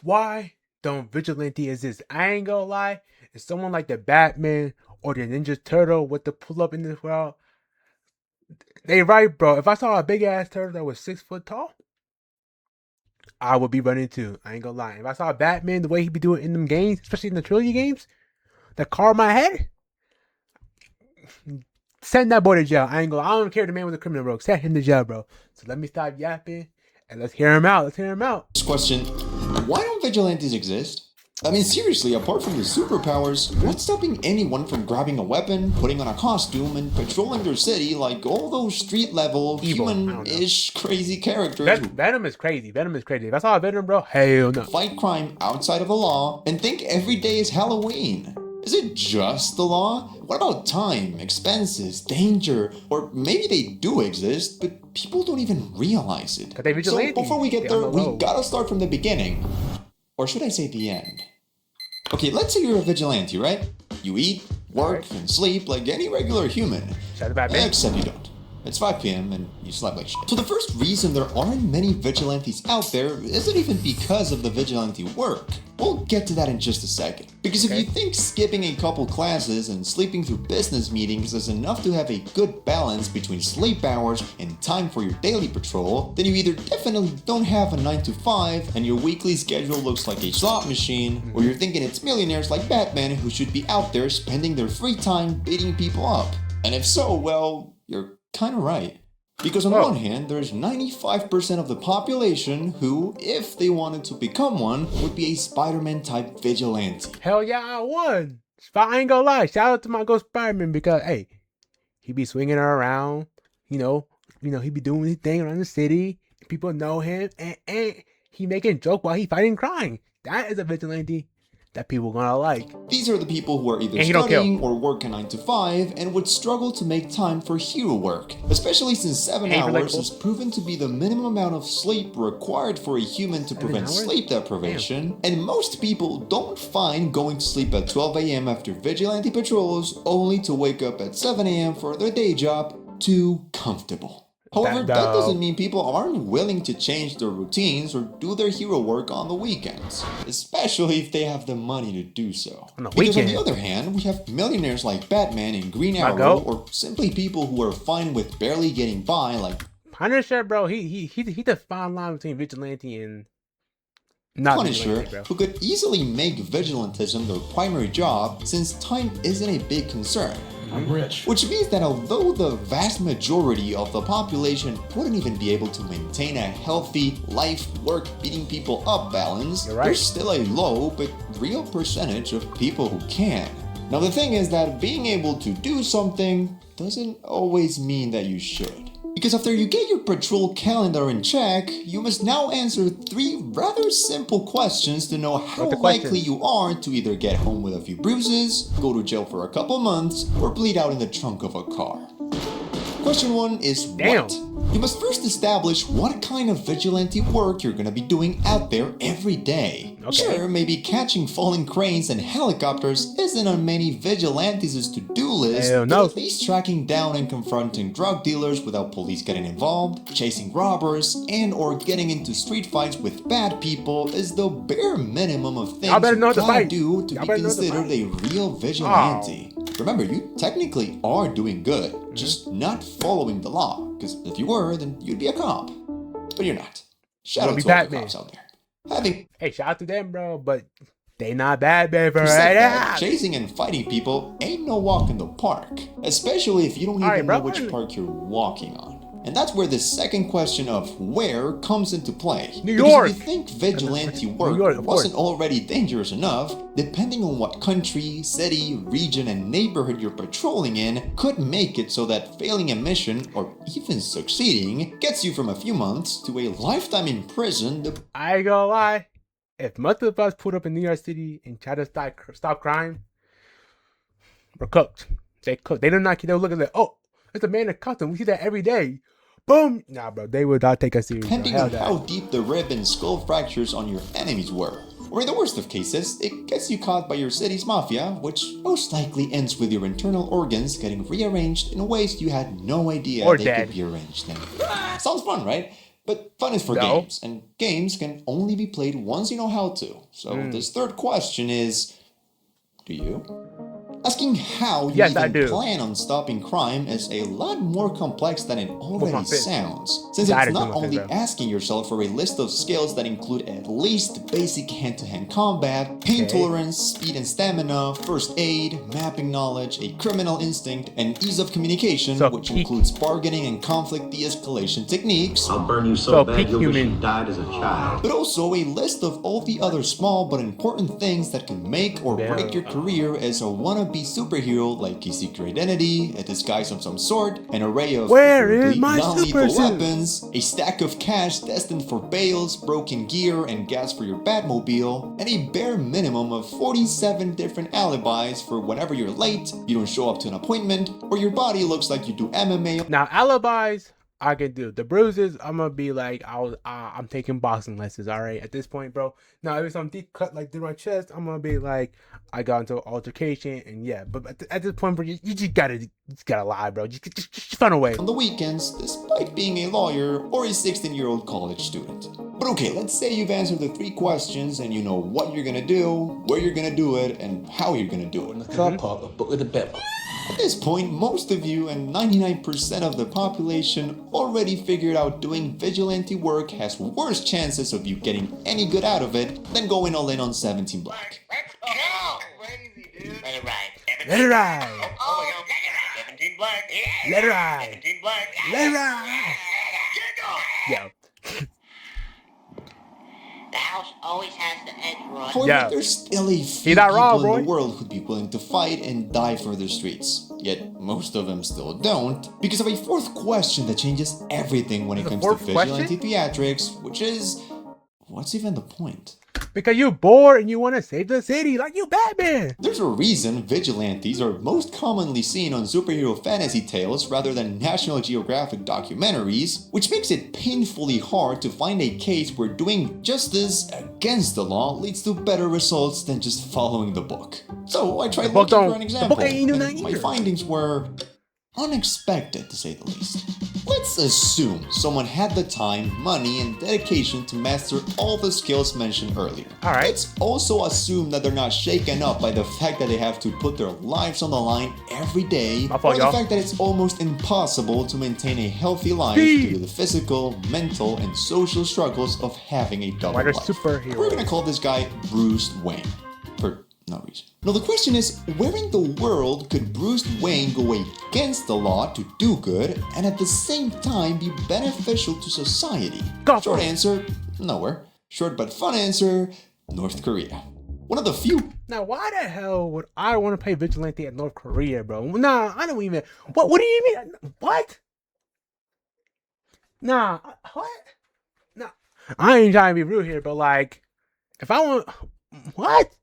Why don't vigilante exist? I ain't gonna lie. If someone like the Batman or the Ninja Turtle with the pull up in this world, they right, bro. If I saw a big ass turtle that was 6 foot tall, I would be running too. I ain't gonna lie. If I saw Batman the way he be doing in them games, especially in the trilogy games, the car in my head, send that boy to jail. I ain't gonna. I don't care if the man was a criminal, bro. Send him to jail, bro. So let me stop yapping and let's hear him out. Let's hear him out. This question, why don't vigilantes exist? I mean, seriously, apart from the superpowers, what's stopping anyone from grabbing a weapon, putting on a costume, and patrolling their city like all those street-level, human-ish crazy characters who Venom is crazy. Venom is crazy. If I saw a Venom, bro, hell no. fight crime outside of the law and think every day is Halloween? Is it just the law? What about time, expenses, danger? Or maybe they do exist, but people don't even realize it. So before we get there, we gotta start from the beginning. Or should I say the end? Okay, let's say you're a vigilante, right? You eat, work, and sleep like any regular human. Except you don't. It's 5 p.m. and you slept like shit. So the first reason there aren't many vigilantes out there isn't even because of the vigilante work. We'll get to that in just a second. Because if you think skipping a couple classes and sleeping through business meetings is enough to have a good balance between sleep hours and time for your daily patrol, then you either definitely don't have a 9 to 5 and your weekly schedule looks like a slot machine, or you're thinking it's millionaires like Batman who should be out there spending their free time beating people up. And if so, well, you're kind of right. Because on one hand, there's 95% of the population who, if they wanted to become one, would be a Spider-Man type vigilante. Hell yeah, I won. I ain't gonna lie. Shout out to my Ghost Spider-Man because, hey, he be swinging her around. You know, he be doing his thing around the city. People know him, and he making joke while he fighting crime. That is a vigilante that people gonna like. These are the people who are either studying or work a 9 to 5 and would struggle to make time for hero work, especially since 7 hours is proven to be the minimum amount of sleep required for a human to prevent sleep deprivation, and most people don't find going to sleep at 12 a.m. after vigilante patrols only to wake up at 7 a.m. for their day job too comfortable. However, that doesn't mean people aren't willing to change their routines or do their hero work on the weekends, especially if they have the money to do so. Because on the other hand, we have millionaires like Batman and Green Arrow, or simply people who are fine with barely getting by like Punisher, bro. He the fine line between vigilante and not Punisher, who could easily make vigilantism their primary job since time isn't a big concern. I'm rich. Which means that although the vast majority of the population wouldn't even be able to maintain a healthy life work beating people up balance, there's still a low but real percentage of people who can. Now the thing is that being able to do something doesn't always mean that you should. Because after you get your patrol calendar in check, you must now answer 3 rather simple questions to know how likely you are to either get home with a few bruises, go to jail for a couple months, or bleed out in the trunk of a car. Question 1 is what? You must first establish what kind of vigilante work you're gonna be doing out there every day. Sure, maybe catching falling cranes and helicopters isn't on many vigilantes' to-do list, but at least tracking down and confronting drug dealers without police getting involved, chasing robbers, and or getting into street fights with bad people is the bare minimum of things you gotta do to be considered a real vigilante. Remember, you technically are doing good, just not following the law, because if you were, then you'd be a cop. But you're not. Shout out to all the cops out there. Hey, shout out to them, bro, but they not bad, baby, right? Chasing and fighting people ain't no walk in the park, especially if you don't even know which park you're walking on. And that's where the second question of where comes into play. Because if you think vigilante work wasn't already dangerous enough, depending on what country, city, region, and neighborhood you're patrolling in could make it so that failing a mission, or even succeeding, gets you from a few months to a lifetime in prison. I ain't gonna lie, if most of us put up in New York City and try to stop crime, we're cooked. They cooked. They don't knock you. They'll look at it. Oh, it's a man in custom. We see that every day. Boom! Nah, bro, they would not take us serious. Depending on how deep the rib and skull fractures on your enemies were. Or in the worst of cases, it gets you caught by your city's mafia, which most likely ends with your internal organs getting rearranged in ways you had no idea they could be arranged in. Sounds fun, right? But fun is for games, and games can only be played once you know how to. So this third question is, do you? Asking how you even plan on stopping crime is a lot more complex than it already sounds, since it's not only asking yourself for a list of skills that include at least basic hand-to-hand combat, pain tolerance, speed and stamina, first aid, mapping knowledge, a criminal instinct, and ease of communication, which includes bargaining and conflict de-escalation techniques. I'll burn you so bad you'll wish you died as a child. But also a list of all the other small but important things that can make or break your career as a wannabe superhero, like a secret identity, a disguise of some sort, an array of non-lethal weapons, a stack of cash destined for bails, broken gear, and gas for your Batmobile, and a bare minimum of 47 different alibis for whenever you're late, you don't show up to an appointment, or your body looks like you do MMA. Now, alibis, I can do. The bruises, I'm gonna be like, I'm taking boxing lessons, all right, at this point, bro. Now, if it's some deep cut like through my chest, I'm gonna be like, I got into an altercation, and yeah. But at this point, bro, you just gotta lie, bro. Just find a way. On the weekends, despite being a lawyer or a 16-year-old college student. But okay, let's say you've answered the 3 questions and you know what you're gonna do, where you're gonna do it, and how you're gonna do it. In the car park, a book with a pepper. At this point, most of you and 99% of the population already figured out doing vigilante work has worse chances of you getting any good out of it than going all in on 17 Black. Let's go! Crazy, dude. Let it ride. Let it ride. Oh, let it ride. 17 Black. Yeah. Let it ride. 17 Black. Let it ride. Get going. Yo. The house always has the edge run. However, there's still a few people in the world who'd be willing to fight and die for their streets. Yet, most of them still don't, because of a 4th question that changes everything when it comes to vigilante theatrics, which is, what's even the point? Because you're bored and you want to save the city like you Batman. There's a reason vigilantes are most commonly seen on superhero fantasy tales rather than National Geographic documentaries, which makes it painfully hard to find a case where doing justice against the law leads to better results than just following the book. So I tried looking for an example, and my findings were unexpected, to say the least. Let's assume someone had the time, money, and dedication to master all the skills mentioned earlier. Let's also assume that they're not shaken up by the fact that they have to put their lives on the line every day, or the fact that it's almost impossible to maintain a healthy life due to the physical, mental, and social struggles of having a double life. We're gonna call this guy Bruce Wayne, for no reason. Now the question is, where in the world could Bruce Wayne go against the law to do good and at the same time be beneficial to society? Short answer, nowhere. Short but fun answer, North Korea. One of the few. Now, why the hell would I want to play vigilante at North Korea, bro? Nah, I don't even. What do you mean? What? Nah, what? Nah, I ain't trying to be rude here, but like, if I want, what?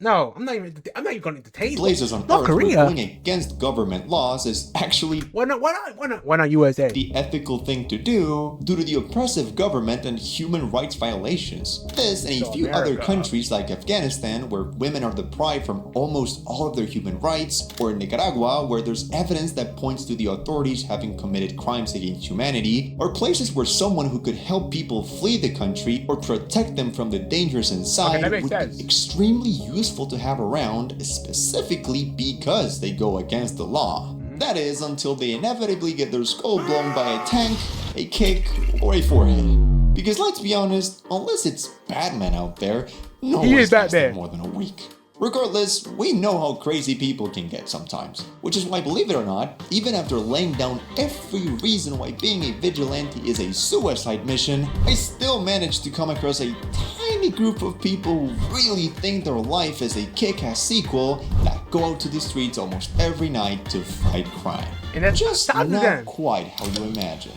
No, I'm not even going to entertain places on Earth where going against government laws is actually why not USA? The ethical thing to do due to the oppressive government and human rights violations. This and a few other countries like Afghanistan, where women are deprived from almost all of their human rights, or Nicaragua, where there's evidence that points to the authorities having committed crimes against humanity, or places where someone who could help people flee the country or protect them from the dangers inside would be extremely useful to have around, specifically because they go against the law. That is, until they inevitably get their skull blown by a tank, a kick, or a forehead. Because let's be honest, unless it's Batman out there, no one's lasting more than a week. Regardless, we know how crazy people can get sometimes, which is why, believe it or not, even after laying down every reason why being a vigilante is a suicide mission, I still managed to come across a tiny group of people who really think their life is a kick-ass sequel that go out to the streets almost every night to fight crime. And that's just not quite how you imagine.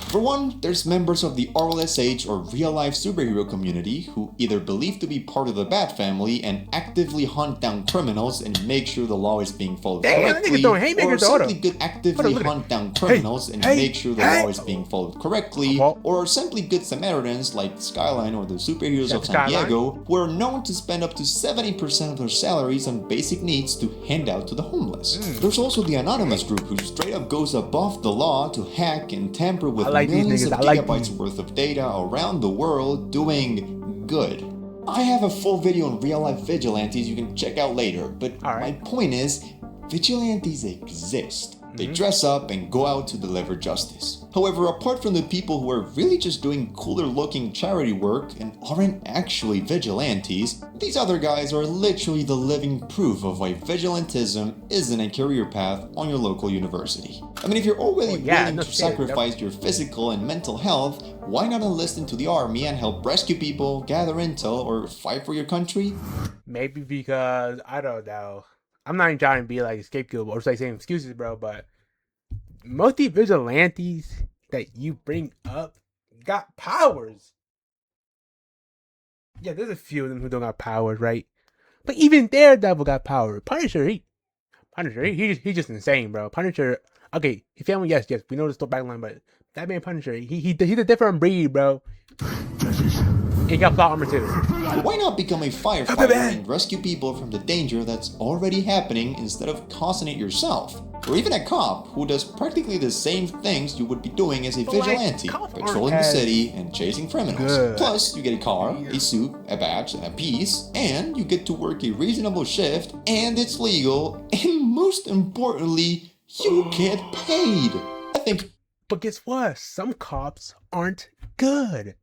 For one, there's members of the RLSH or real-life superhero community who either believe to be part of the Bat family and actively hunt down criminals and make sure the law is being followed correctly, or simply actively hunt down criminals and make sure the law is being followed correctly, or simply good Samaritans like Skyline or the superheroes of San Diego, who are known to spend up to 70% of their salaries on basic needs to hand out to the homeless. There's also the anonymous group who straight up goes above the law to hack and tamper with like these millions niggas. of I like gigabytes these. worth of data around the world doing good. I have a full video on real-life vigilantes you can check out later, but my point is, vigilantes exist. They dress up and go out to deliver justice. However, apart from the people who are really just doing cooler looking charity work and aren't actually vigilantes, these other guys are literally the living proof of why vigilantism isn't a career path on your local university. I mean, if you're already willing to sacrifice your physical and mental health, why not enlist into the army and help rescue people, gather intel, or fight for your country? Maybe because, I don't know. I'm not even trying to be like a scapegoat or say same excuses, bro, but most of the vigilantes that you bring up got powers. Yeah, there's a few of them who don't got powers, right? But even Daredevil got power. Punisher, he's just insane, bro. Punisher, okay, his family, yes, we know the story backline, but that man Punisher, he's a different breed, bro. He got plot armor too. Why not become a firefighter and rescue people from the danger that's already happening instead of causing it yourself? Or even a cop who does practically the same things you would be doing as a vigilante, patrolling the city and chasing criminals. Plus, you get a car, a suit, a badge, and a piece, and you get to work a reasonable shift, and it's legal, and most importantly, you get paid. I think. But guess what? Some cops aren't good.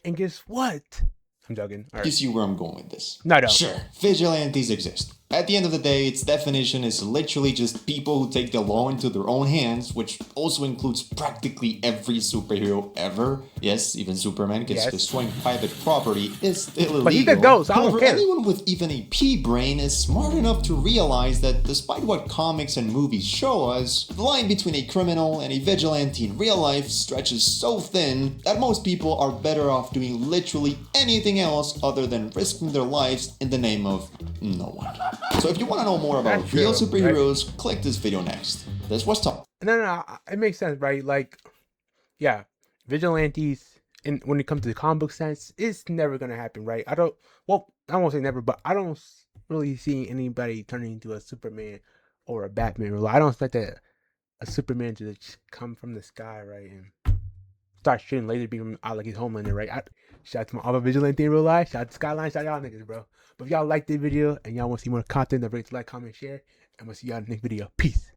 And guess what? I'm joking. You see where I'm going with this? No, I don't. Sure, vigilantes exist. At the end of the day, its definition is literally just people who take the law into their own hands, which also includes practically every superhero ever. Yes, even Superman, because destroying private property is still illegal. But he could go, so I don't care. Anyone with even a pea brain is smart enough to realize that despite what comics and movies show us, the line between a criminal and a vigilante in real life stretches so thin that most people are better off doing literally anything else other than risking their lives in the name of no one. So if you want to know more about real superheroes, click this video next. This was top. No, it makes sense, right? Like, yeah, vigilantes, and when it comes to the comic book sense, it's never gonna happen, right? I won't say never, but I don't really see anybody turning into a Superman or a Batman. I don't expect a Superman to just come from the sky, right, and start shooting laser beam out like he's Homelander, right? Shout out to my other vigilante in real life. Shout out to Skyline. Shout out y'all niggas, bro. But if y'all like this video and y'all want to see more content, don't forget to like, comment, share. And we'll see y'all in the next video. Peace.